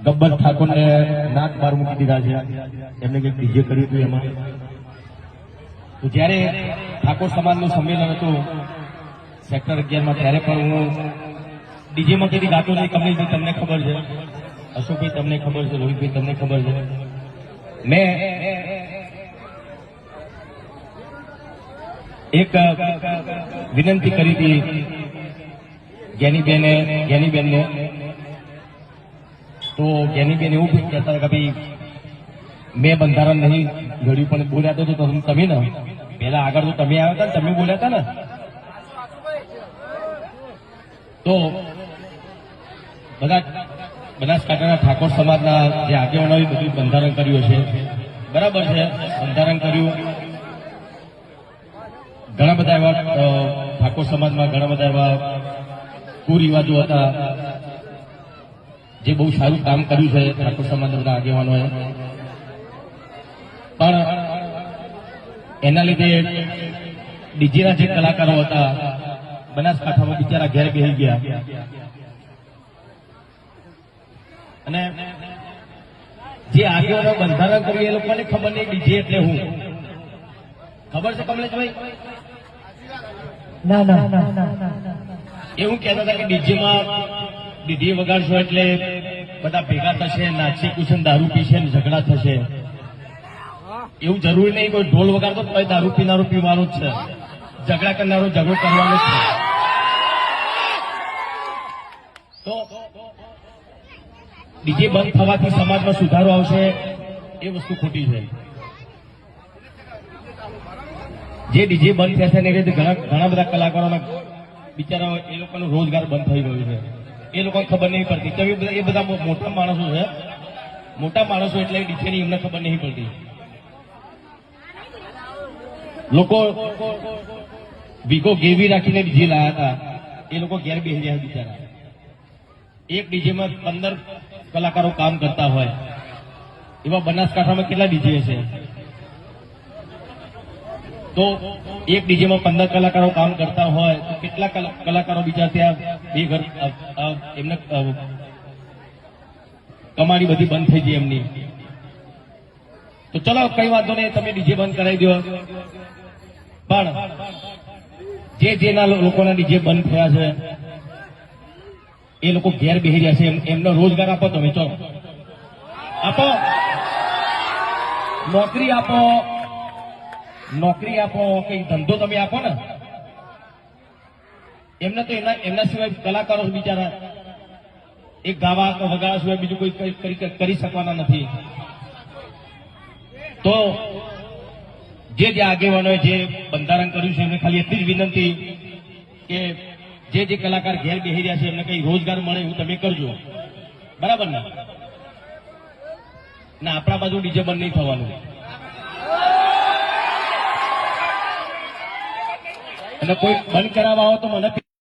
ગબ્બર ઠાકોરને નાક બહાર મૂકી દીધા છે, એમને કંઈક ડીજે કર્યું હતું એમાં. તો જ્યારે ઠાકોર સમાજનું સંમેલન હતું સેક્ટર 11માં, ત્યારે પણ હું ડીજેમાં કદી ગાતો નહીં. કમલેશભાઈ તમને ખબર છે, અશોકભાઈ તમને ખબર છે, રોહિતભાઈ તમને ખબર છે. મેં એક વિનંતી કરી હતી જ્ઞાનીબેનને. તો જ્ઞાનીબેન એવું કહેતા હતા કે ભાઈ મેં બંધારણ નહીં ઘડ્યું, પણ બોલ્યા તો તમે ને પેલા આગળ તો તમે આવ્યા હતા ને, તમે બોલ્યા હતા ને. તો બધા બનાસકાંઠાના ઠાકોર સમાજના જે આગેવાનોએ બધું બંધારણ કર્યું છે, બરાબર છે, બંધારણ કર્યું. ઘણા બધા એવા ઠાકોર સમાજમાં ઘણા બધા એવા કુરિવાજો હતા જે બહુ સારું કામ કર્યું છે ઠાકોર સમાજના બધા આગેવાનોએ. પણ એના લીધે ડીજેના જે કલાકારો હતા બનાસકાંઠામાં બિચારા ઘેર બેસી ગયા. અને જે આગેવાનો બંધારણ કર્યું એ લોકોને ખબર નહીં ડીજે એટલે હું. ખબર છે કમલેશભાઈ? ના ના એવું કહેતા હતા કે ડીજે વગાડશો એટલે બધા ભેગા થશે, નાચી કુશન, દારૂ પીશે ને ઝઘડા થશે. એવું જરૂરી નહીં. કોઈ ઢોલ વગાડતો તો દારૂ પીનારો પીવાનું જ છે, ઝઘડા કરનારો ઝઘડો કરવાનો જ છે. તો ડીજે બંધ થવાથી સમાજમાં સુધારો આવશે એ વસ્તુ ખોટી છે. જે ડીજે બંધ થશે ને એટલે ઘણા બધા કલાકારોના બિચારા એ લોકોનો રોજગાર બંધ થઈ ગયો છે. એ લોકોને ખબર નહીં પડતી. તો એ બધા મોટા માણસો છે, મોટા માણસો એટલે ડીજેની એમને ખબર નહીં પડતી. લોકો વીકો ગેવી રાખીને ડીજે લાયા હતા, એ લોકો ઘેર બેસી રહ્યા બિચારા. એક ડીજેમાં 15 કલાકારો કામ કરતા હોય, એવા બનાસકાંઠામાં કેટલા ડીજે છે? તો એક ડીજેમાં 15 કલાકારો કામ કરતા હોય તો કેટલા કલાકારો બીજા ત્યાં બે ઘર એમને કમાણી બધી બંધ થઈ ગઈ એમની. તો ચલો કઈ વાંધો નહીં, તમે ડીજે બંધ કરાવી દો. પણ જેના લોકોના ડીજે બંધ થયા છે એ લોકો ઘેર બેસી રહ્યા છે, એમનો રોજગાર આપો. તમે ચલો આપો, નોકરી આપો, કઈ ધંધો તમે આપો ને. એમને તો એમના સિવાય કલાકારો બિચારા એક ગાવા કે વગાડવા સિવાય બીજું કોઈ કરી શકવાના નથી. તો જે આગેવાનોએ જે બંધારણ કર્યું છે એમને ખાલી એટલી જ વિનંતી કે જે કલાકાર ઘેર બેસી રહ્યા છે એમને કઈ રોજગાર મળે એવું તમે કરજો, બરાબર ને? ના, આપણા બાજુ ડીજે બંધ નહીં થવાનું. અને કોઈ બંધ કરાવવા આવો તો મને